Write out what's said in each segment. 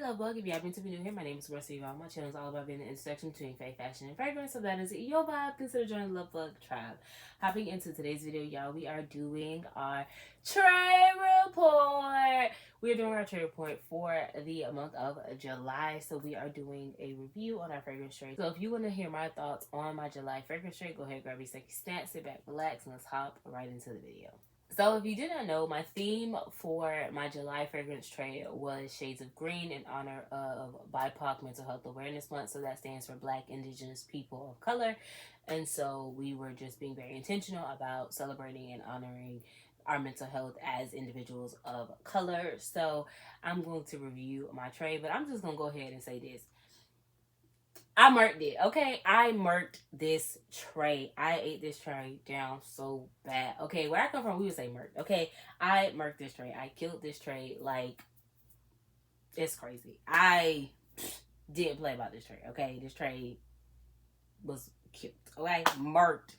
Lovebug. If you happen to be new here, my name is maryssayvon. My channel is all about being the intersection between faith, fashion, and fragrance. So that is your vibe. Consider joining the Lovebug tribe. Hopping into today's video, y'all, we are doing our trade report. We're doing our trade report for the month of July. So we are doing a review on our fragrance trade. So if you want to hear my thoughts on my July fragrance trade, go ahead, grab your sexy snack, sit back, relax, and let's hop right into the video. So if you did not know, my theme for my July fragrance trade was Shades of Green in honor of BIPOC Mental Health Awareness Month. So that stands for Black Indigenous People of Color. And so we were just being very intentional about celebrating and honoring our mental health as individuals of color. So I'm going to review my trade, but I'm just going to go ahead and say this. I murked it, okay? I murked this tray. I ate this tray down so bad. Okay, where I come from, we would say murked, okay? I murked this tray. I killed this tray. Like, it's crazy. I didn't play about this tray, okay? This tray was killed, okay? Murked.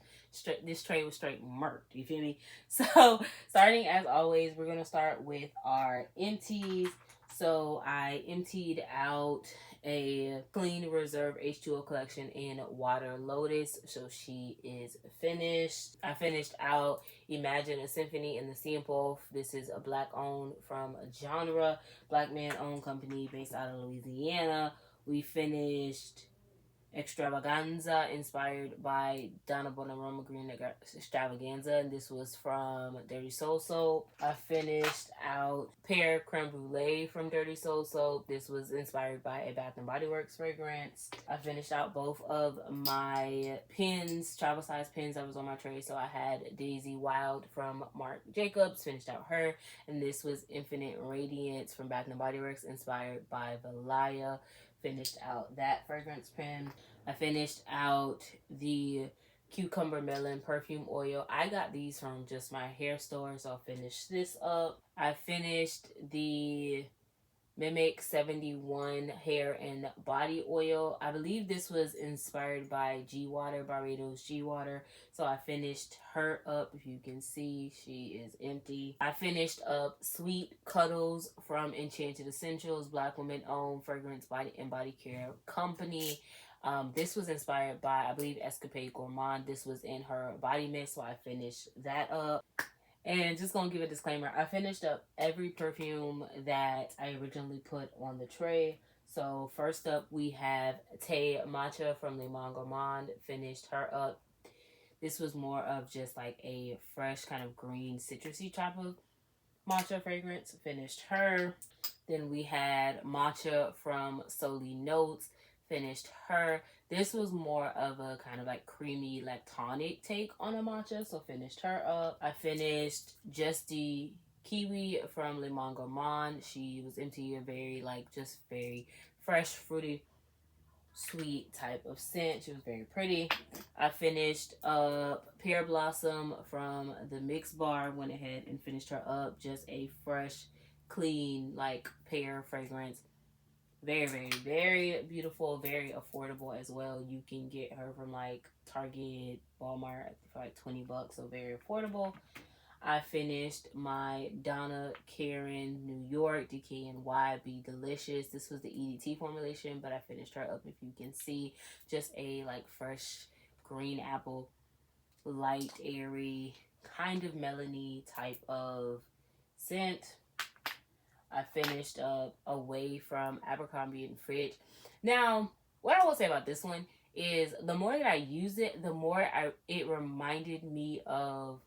This tray was straight murked, you feel me? So, starting as always, we're going to start with our empties. So, I emptied out a Clean Reserve H2O collection in Water Lotus. So she is finished. I finished out Imagine a Symphony in the Sample. This is a black owned from Genre, black man owned company based out of Louisiana. We finished Extravaganza, inspired by Donna Bonaroma Green Extravaganza, and this was from Dirty Soul Soap. I finished out Pear Creme Brulee from Dirty Soul Soap. This was inspired by a Bath & Body Works fragrance. I finished out both of my pins, travel size pins that was on my tray. So I had Daisy Wild from Marc Jacobs, finished out her, and this was Infinite Radiance from Bath & Body Works, inspired by Valaya. Finished out that fragrance pen. I finished out the Cucumber Melon perfume oil. I got these from just my hair store, so I'll finish this up. I finished the Mimic 71 hair and body oil. I believe this was inspired by G Water, Barbados G Water. So I finished her up. If you can see, she is empty. I finished up Sweet Cuddles from Enchanted Essentials, black woman owned fragrance body and body care company. This was inspired by, I believe, Escapade Gourmand. This was in her body mist, so I finished that up. And just gonna give a disclaimer, I finished up every perfume that I originally put on the tray. So first up, we have Tay Matcha from Le Monde Gourmand. Finished her up. This was more of just like a fresh kind of green citrusy type of matcha fragrance. Finished her. Then we had Matcha from Soli Notes. Finished her. This was more of a kind of like creamy lactonic take on a matcha, so finished her up. I finished Just the Kiwi from Le Monde Gourmand. She was empty, a very like just very fresh, fruity, sweet type of scent. She was very pretty. I finished up Pear Blossom from the Mix Bar. Went ahead and finished her up. Just a fresh, clean like pear fragrance. Very, very, very beautiful, very affordable as well. You can get her from like Target, Walmart for like $20, so very affordable. I finished my Donna Karan New York DKNY Be Delicious. This was the EDT formulation, but I finished her up. If you can see, just a like fresh green apple, light, airy, kind of melony type of scent. I finished up Away from Abercrombie and Fitch. Now, what I will say about this one is the more that I use it, the more it reminded me of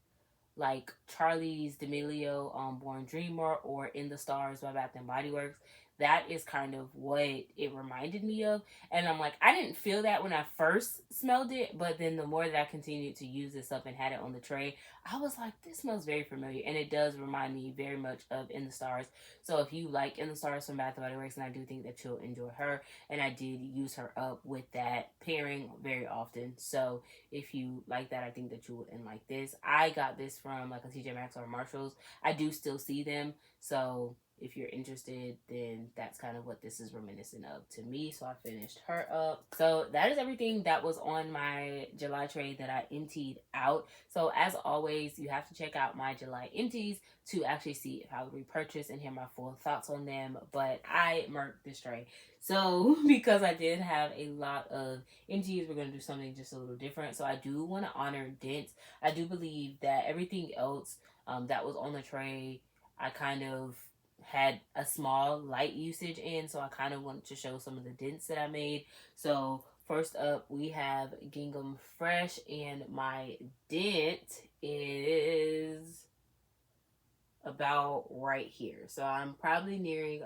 like Charlie's D'Amelio on Born Dreamer or In the Stars by Bath & Body Works. That is kind of what it reminded me of. And I'm like, I didn't feel that when I first smelled it, but then the more that I continued to use this up and had it on the tray, I was like, this smells very familiar. And it does remind me very much of In the Stars. So if you like In the Stars from Bath & Body Works, and I do think that you'll enjoy her. And I did use her up with that pairing very often. So if you like that, I think that you would like this. I got this from like a TJ Maxx or Marshalls. I do still see them. So if you're interested, then that's kind of what this is reminiscent of to me. So I finished her up. So that is everything that was on my July trade that I emptied out. So as always, you have to check out my July empties to actually see if I would repurchase and hear my full thoughts on them. But I murked this tray. So because I did have a lot of empties, we're going to do something just a little different. So I do want to honor dents. I do believe that everything else that was on the tray, I kind of had a small light usage in, so I kind of wanted to show some of the dents that I made. So first up, we have Gingham Fresh, and my dent is about right here. So I'm probably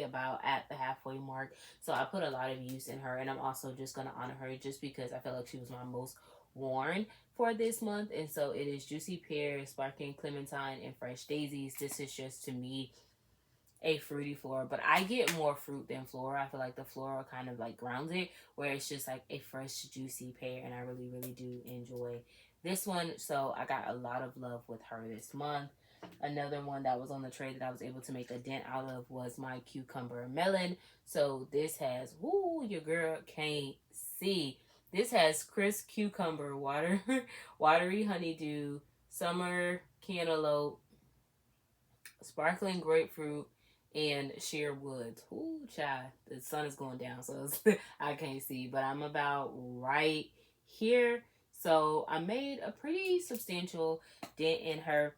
about at the halfway mark. So I put a lot of use in her, and I'm also just gonna honor her just because I felt like she was my most worn for this month. And so it is Juicy Pear, Sparkling Clementine, and Fresh Daisies. This is just, to me, a fruity floral, but I get more fruit than floral. I feel like the floral kind of like grounds it, where it's just like a fresh juicy pear, and I really do enjoy this one. So I got a lot of love with her this month. Another one that was on the tray that I was able to make a dent out of was my Cucumber Melon. So this has, whoo, your girl can't see, this has crisp cucumber, watery honeydew, summer cantaloupe, sparkling grapefruit, and sheer woods. Ooh, child, the sun is going down, so I can't see, but I'm about right here. So I made a pretty substantial dent in her,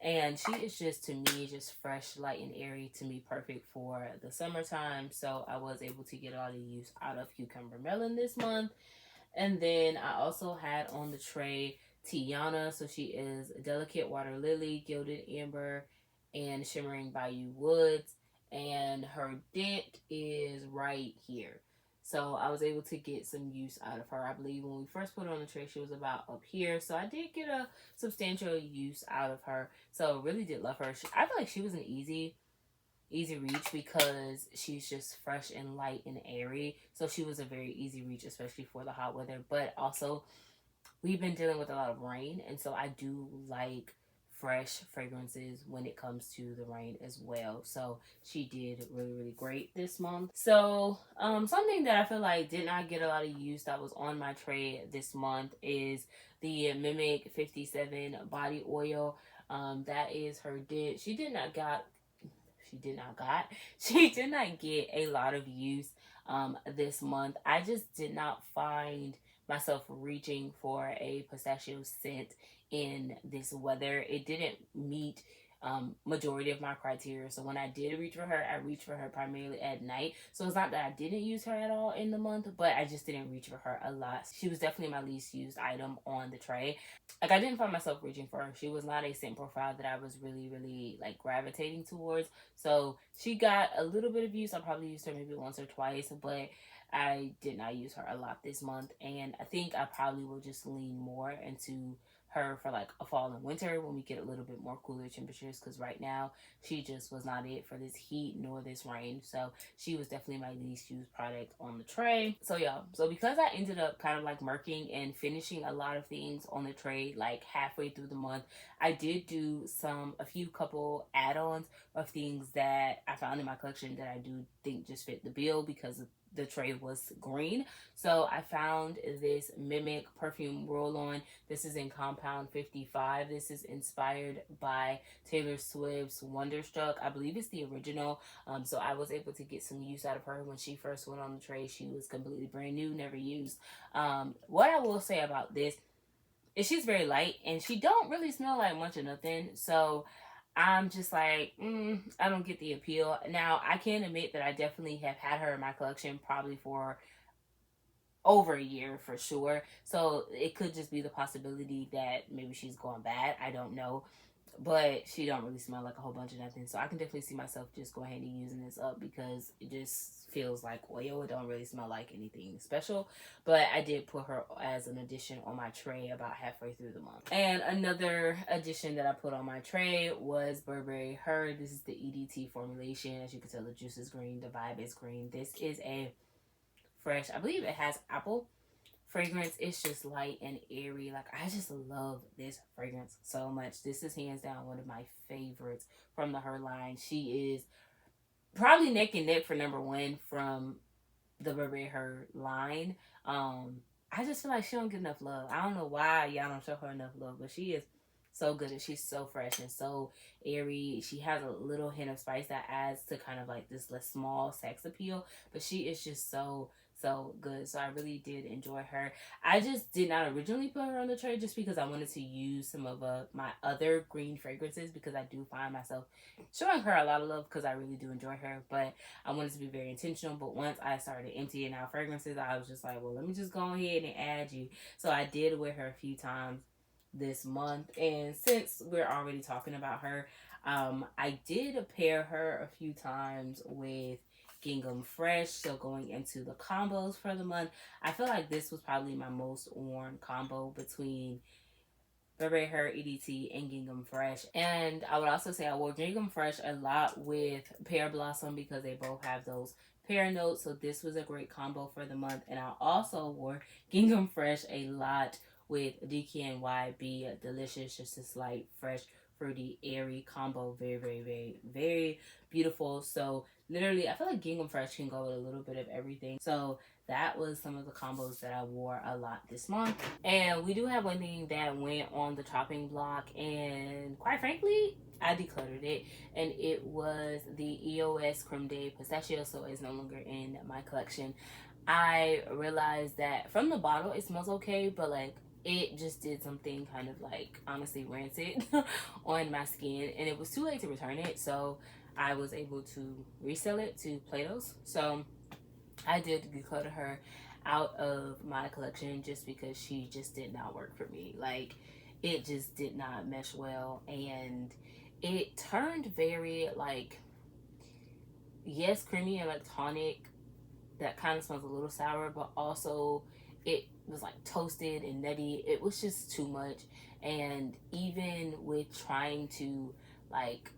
and she is just, to me, just fresh, light, and airy, to me, perfect for the summertime. So I was able to get a lot of use out of Cucumber Melon this month. And then I also had on the tray Tiana. So she is Delicate Water Lily, Gilded Amber, and Shimmering Bayou Woods. And her dent is right here. So I was able to get some use out of her. I believe when we first put her on the tray, she was about up here. So I did get a substantial use out of her. So really did love her. I feel like she was an easy reach because she's just fresh and light and airy. So she was a very easy reach, especially for the hot weather. But also, we've been dealing with a lot of rain, and so I do like fresh fragrances when it comes to the rain as well. So she did really great this month. So something that I feel like did not get a lot of use that was on my tray this month is the Mimic 57 body oil. That is her dent. She did not get a lot of use this month. I just did not find myself reaching for a pistachio scent in this weather. It didn't meet majority of my criteria. So when I did reach for her, I reached for her primarily at night. So it's not that I didn't use her at all in the month, but I just didn't reach for her a lot. She was definitely my least used item on the tray. Like, I didn't find myself reaching for her. She was not a scent profile that I was really like gravitating towards. So she got a little bit of use. I probably used her maybe once or twice, but I did not use her a lot this month. And I think I probably will just lean more into her for like a fall and winter when we get a little bit more cooler temperatures, because right now she just was not it for this heat nor this rain. So she was definitely my least used product on the tray. So yeah, so because I ended up kind of like murking and finishing a lot of things on the tray like halfway through the month, I did do a few couple add-ons of things that I found in my collection that I do think just fit the bill because the tray was green. So I found this Mimic perfume roll-on. This is in compound 55. This is inspired by Taylor Swift's Wonderstruck. I believe it's the original. So I was able to get some use out of her when she first went on the tray. She was completely brand new, never used. What I will say about this is she's very light and she don't really smell like much of nothing. So I'm just like, I don't get the appeal. Now, I can admit that I definitely have had her in my collection probably for over a year for sure. So it could just be the possibility that maybe she's gone bad. I don't know. But she don't really smell like a whole bunch of nothing. So I can definitely see myself just going ahead and using this up because it just feels like oil. It don't really smell like anything special. But I did put her as an addition on my tray about halfway through the month. And another addition that I put on my tray was Burberry Her. This is the EDT formulation. As you can tell, the juice is green. The vibe is green. This is a fresh, I believe it has apple fragrance. It's just light and airy. Like, I just love this fragrance so much. This is hands down one of my favorites from the Her line. She is probably neck and neck for number one from the Burberry Her line. I just feel like she don't get enough love. I don't know why y'all don't show her enough love, but she is so good and she's so fresh and so airy. She has a little hint of spice that adds to kind of like this less small sex appeal, but she is just so good. So I really did enjoy her. I just did not originally put her on the tray just because I wanted to use some of my other green fragrances, because I do find myself showing her a lot of love because I really do enjoy her, but I wanted to be very intentional. But once I started emptying out fragrances, I was just like, well, let me just go ahead and add you. So I did wear her a few times this month, and since we're already talking about her, I did pair her a few times with Gingham Fresh. So going into the combos for the month, I feel like this was probably my most worn combo between Burberry Her EDT and Gingham Fresh. And I would also say I wore Gingham Fresh a lot with Pear Blossom because they both have those pear notes. So this was a great combo for the month. And I also wore Gingham Fresh a lot with DKNY Delicious, just this light, fresh, fruity, airy combo. Very beautiful. So literally, I feel like Gingham Fresh can go with a little bit of everything. So that was some of the combos that I wore a lot this month. And we do have one thing that went on the chopping block, and quite frankly, I decluttered it, and it was the EOS Creme de Pistachio. So it's no longer in my collection. I realized that from the bottle it smells okay, but like it just did something kind of like honestly rancid on my skin, and it was too late to return it. So I was able to resell it to Plato's. So I did declutter her out of my collection just because she just did not work for me. Like, it just did not mesh well, and it turned very like, yes, creamy and like tonic. That kind of smells a little sour, but also it was like toasted and nutty. It was just too much. And even with trying to like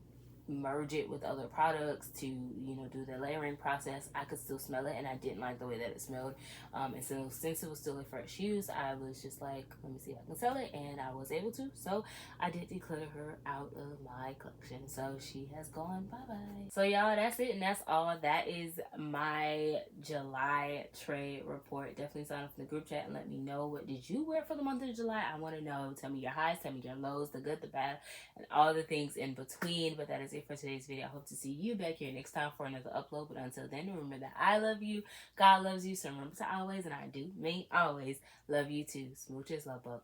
merge it with other products to, you know, do the layering process, I could still smell it, and I didn't like the way that it smelled. And so since it was still a fresh use, I was just like, let me see if I can sell it, and I was able to. So I did declutter her out of my collection. So she has gone bye-bye. So y'all, that's it, and that's all. That is my July trade report. Definitely sign up in the group chat and let me know, what did you wear for the month of July? I want to know. Tell me your highs, tell me your lows, the good, the bad, and all the things in between. But that is it for today's video. I hope to see you back here next time for another upload. But until then, remember that I love you, God loves you, so remember to always, and I do mean always, love you too. Smooches, love bug.